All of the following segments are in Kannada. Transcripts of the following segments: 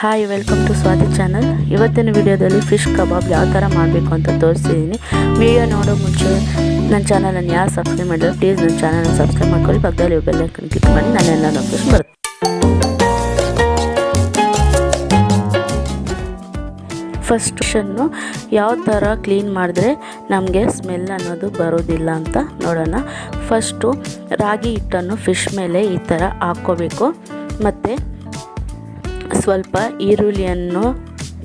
Hi, welcome to Swathi channel. ಇವತ್ತಿನ ವಿಡಿಯೋದಲ್ಲಿ ಫಿಶ್ ಕಬಾಬ್ ಯಾವ ಥರ ಮಾಡಬೇಕು ಅಂತ ತೋರಿಸ್ತಿದ್ದೀನಿ. ವಿಡಿಯೋ ನೋಡೋ ಮುಂಚೆ ನನ್ನ ಚಾನಲನ್ನು ಯಾರು ಸಬ್ಸ್ಕ್ರೈಬ್ ಮಾಡಿದ್ರೆ ಪ್ಲೀಸ್ ನನ್ನ ಚಾನಲನ್ನು ಸಬ್ಸ್ಕ್ರೈಬ್ ಮಾಡ್ಕೊಳ್ಳಿ. ಪಕ್ಕದಲ್ಲಿ ಬೆಲ್ ಐಕಾನ್ ಕ್ಲಿಕ್ ಮಾಡಿ ನನ್ನೆಲ್ಲ ನೋಟಿಫಿಕೇಶನ್ ಬರುತ್ತೆ. ಫಸ್ಟ್ ಫಿಶನ್ನು ಯಾವ ಥರ ಕ್ಲೀನ್ ಮಾಡಿದ್ರೆ ನಮಗೆ ಸ್ಮೆಲ್ ಅನ್ನೋದು ಬರೋದಿಲ್ಲ ಅಂತ ನೋಡೋಣ. ಫಸ್ಟು ರಾಗಿ ಹಿಟ್ಟನ್ನು ಫಿಶ್ ಮೇಲೆ ಈ ಥರ ಹಾಕ್ಕೋಬೇಕು. ಮತ್ತು ಸ್ವಲ್ಪ ಈರುಳ್ಳಿಯನ್ನು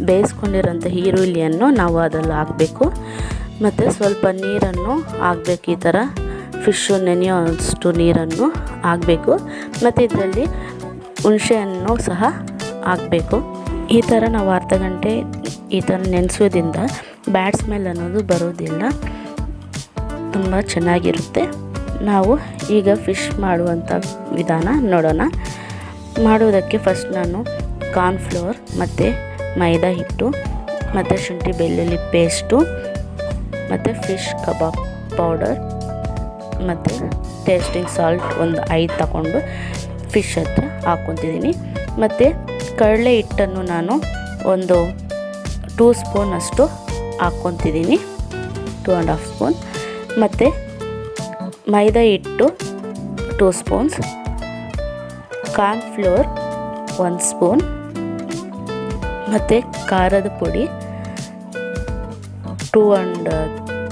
ಬೇಯಿಸ್ಕೊಂಡಿರೋಂಥ ಈರುಳ್ಳಿಯನ್ನು ನಾವು ಅದರಲ್ಲಿ ಹಾಕಬೇಕು. ಮತ್ತು ಸ್ವಲ್ಪ ನೀರನ್ನು ಹಾಕಬೇಕು. ಈ ಥರ ಫಿಶ್ಶು ನೆನೆಯೋಷ್ಟು ನೀರನ್ನು ಹಾಕಬೇಕು. ಮತ್ತು ಇದರಲ್ಲಿ ಹುಣಸೆಹಣ್ಣು ಸಹ ಹಾಕಬೇಕು. ಈ ಥರ ನಾವು ಅರ್ಧ ಗಂಟೆ ಈ ಥರ ನೆನೆಸೋದ್ರಿಂದ ಬ್ಯಾಡ್ ಸ್ಮೆಲ್ ಅನ್ನೋದು ಬರೋದಿಲ್ಲ, ತುಂಬ ಚೆನ್ನಾಗಿರುತ್ತೆ. ನಾವು ಈಗ ಫಿಶ್ ಮಾಡುವಂಥ ವಿಧಾನ ನೋಡೋಣ. ಮಾಡೋದಕ್ಕೆ ಫಸ್ಟ್ ನಾನು ಕಾರ್ನ್ಫ್ಲೋರ್ ಮತ್ತು ಮೈದಾ ಹಿಟ್ಟು ಮತ್ತು ಶುಂಠಿ ಬೆಳ್ಳುಳ್ಳಿ ಪೇಸ್ಟು ಮತ್ತು ಫಿಶ್ ಕಬಾಬ್ ಪೌಡರ್ ಮತ್ತು ಟೇಸ್ಟಿಂಗ್ ಸಾಲ್ಟ್ ಒಂದು 5 ತಗೊಂಡು ಫಿಶ್ ಹತ್ರ ಹಾಕ್ಕೊತಿದ್ದೀನಿ. ಮತ್ತು ಕಡಲೆ ಹಿಟ್ಟನ್ನು ನಾನು ಒಂದು 2 ಸ್ಪೂನ್ ಅಷ್ಟು ಹಾಕ್ಕೊತಿದ್ದೀನಿ, 2.5 ಸ್ಪೂನ್. ಮತ್ತು ಮೈದಾ ಹಿಟ್ಟು 2 ಸ್ಪೂನ್ಸ್, ಕಾರ್ನ್ಫ್ಲೋರ್ 1 ಸ್ಪೂನ್, ಮತ್ತು ಖಾರದ ಪುಡಿ 2 and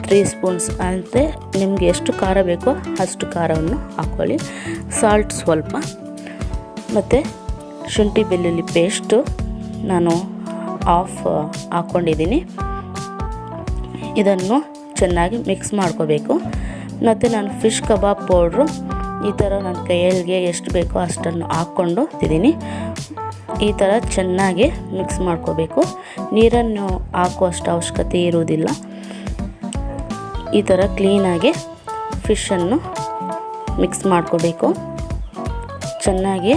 3 ಸ್ಪೂನ್ಸ್. ಅಂದರೆ ನಿಮಗೆ ಎಷ್ಟು ಖಾರ ಬೇಕೋ ಅಷ್ಟು ಖಾರವನ್ನು ಹಾಕ್ಕೊಳ್ಳಿ. ಸಾಲ್ಟ್ ಸ್ವಲ್ಪ, ಮತ್ತು ಶುಂಠಿ ಬೆಳ್ಳುಳ್ಳಿ ಪೇಸ್ಟು ನಾನು ಹಾಫ್ ಹಾಕ್ಕೊಂಡಿದ್ದೀನಿ. ಇದನ್ನು ಚೆನ್ನಾಗಿ ಮಿಕ್ಸ್ ಮಾಡ್ಕೋಬೇಕು. ಮತ್ತು ನಾನು ಫಿಶ್ ಕಬಾಬ್ ಪೌಡ್ರು ಈ ಥರ ನನ್ನ ಕೈಯಲ್ಲಿಗೆ ಎಷ್ಟು ಬೇಕೋ ಅಷ್ಟನ್ನು ಹಾಕ್ಕೊಂಡು ಇದ್ದೀನಿ. ಈ ಥರ ಚೆನ್ನಾಗಿ ಮಿಕ್ಸ್ ಮಾಡ್ಕೋಬೇಕು. ನೀರನ್ನು ಹಾಕುವಷ್ಟು ಅವಶ್ಯಕತೆ ಇರುವುದಿಲ್ಲ. ಈ ಥರ ಕ್ಲೀನಾಗಿ ಫಿಶನ್ನು ಮಿಕ್ಸ್ ಮಾಡ್ಕೋಬೇಕು. ಚೆನ್ನಾಗಿ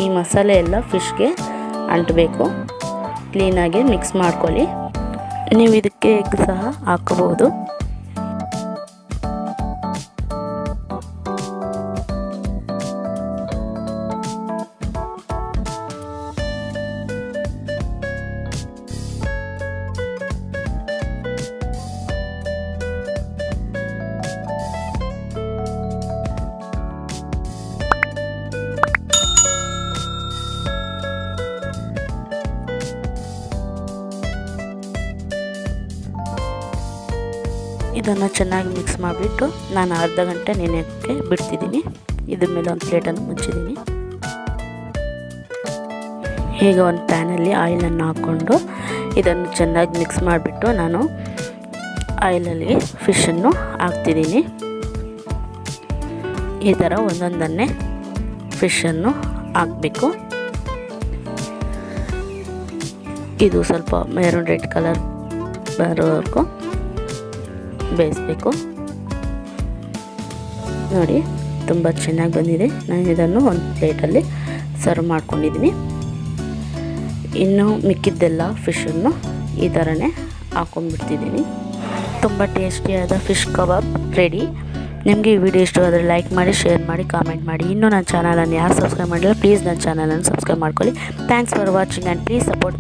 ಈ ಮಸಾಲೆ ಎಲ್ಲ ಫಿಶ್ಗೆ ಅಂಟಬೇಕು. ಕ್ಲೀನಾಗಿ ಮಿಕ್ಸ್ ಮಾಡ್ಕೊಳ್ಳಿ. ನೀವು ಇದಕ್ಕೆ ಎಗ್ ಸಹ ಹಾಕಬಹುದು. ಇದನ್ನು ಚೆನ್ನಾಗಿ ಮಿಕ್ಸ್ ಮಾಡಿಬಿಟ್ಟು ನಾನು ಅರ್ಧ ಗಂಟೆ ನೆನೆಯೋಕ್ಕೆ ಬಿಡ್ತಿದ್ದೀನಿ. ಇದ್ರ ಮೇಲೆ ಒಂದು ಪ್ಲೇಟನ್ನು ಮುಚ್ಚಿದ್ದೀನಿ. ಈಗ ಒಂದು ಪ್ಯಾನಲ್ಲಿ ಆಯಿಲನ್ನು ಹಾಕ್ಕೊಂಡು ಇದನ್ನು ಚೆನ್ನಾಗಿ ಮಿಕ್ಸ್ ಮಾಡಿಬಿಟ್ಟು ನಾನು ಆಯಿಲಲ್ಲಿ ಫಿಶನ್ನು ಹಾಕ್ತಿದ್ದೀನಿ. ಈ ಥರ ಒಂದೊಂದನ್ನೇ ಫಿಶನ್ನು ಹಾಕಬೇಕು. ಇದು ಸ್ವಲ್ಪ ಮೆರೂನ್ ರೆಡ್ ಕಲರ್ ಬರೋವರೆಗೂ ಬೇಯಿಸಬೇಕು. ನೋಡಿ, ತುಂಬ ಚೆನ್ನಾಗಿ ಬಂದಿದೆ. ನಾನು ಇದನ್ನು ಒಂದು ಪ್ಲೇಟಲ್ಲಿ ಸರ್ವ್ ಮಾಡ್ಕೊಂಡಿದ್ದೀನಿ. ಇನ್ನು ಮಿಕ್ಕಿದ್ದೆಲ್ಲ ಫಿಶನ್ನು ಈ ಥರನೇ ಹಾಕ್ಕೊಂಡ್ಬಿಡ್ತಿದ್ದೀನಿ. ತುಂಬ ಟೇಸ್ಟಿಯಾದ ಫಿಶ್ ಕಬಾಬ್ ರೆಡಿ. ನಿಮಗೆ ಈ ವಿಡಿಯೋ ಇಷ್ಟವಾದರೆ ಲೈಕ್ ಮಾಡಿ, ಶೇರ್ ಮಾಡಿ, ಕಾಮೆಂಟ್ ಮಾಡಿ. ಇನ್ನೂ ನನ್ನ ಚಾನಲನ್ನು ಯಾರು ಸಬ್ಸ್ಕ್ರೈಬ್ ಮಾಡಿಲ್ಲ ಪ್ಲೀಸ್ ನನ್ನ ಚಾನಲನ್ನು ಸಬ್ಸ್ಕ್ರೈಬ್ ಮಾಡ್ಕೊಳ್ಳಿ. Thanks for watching and please support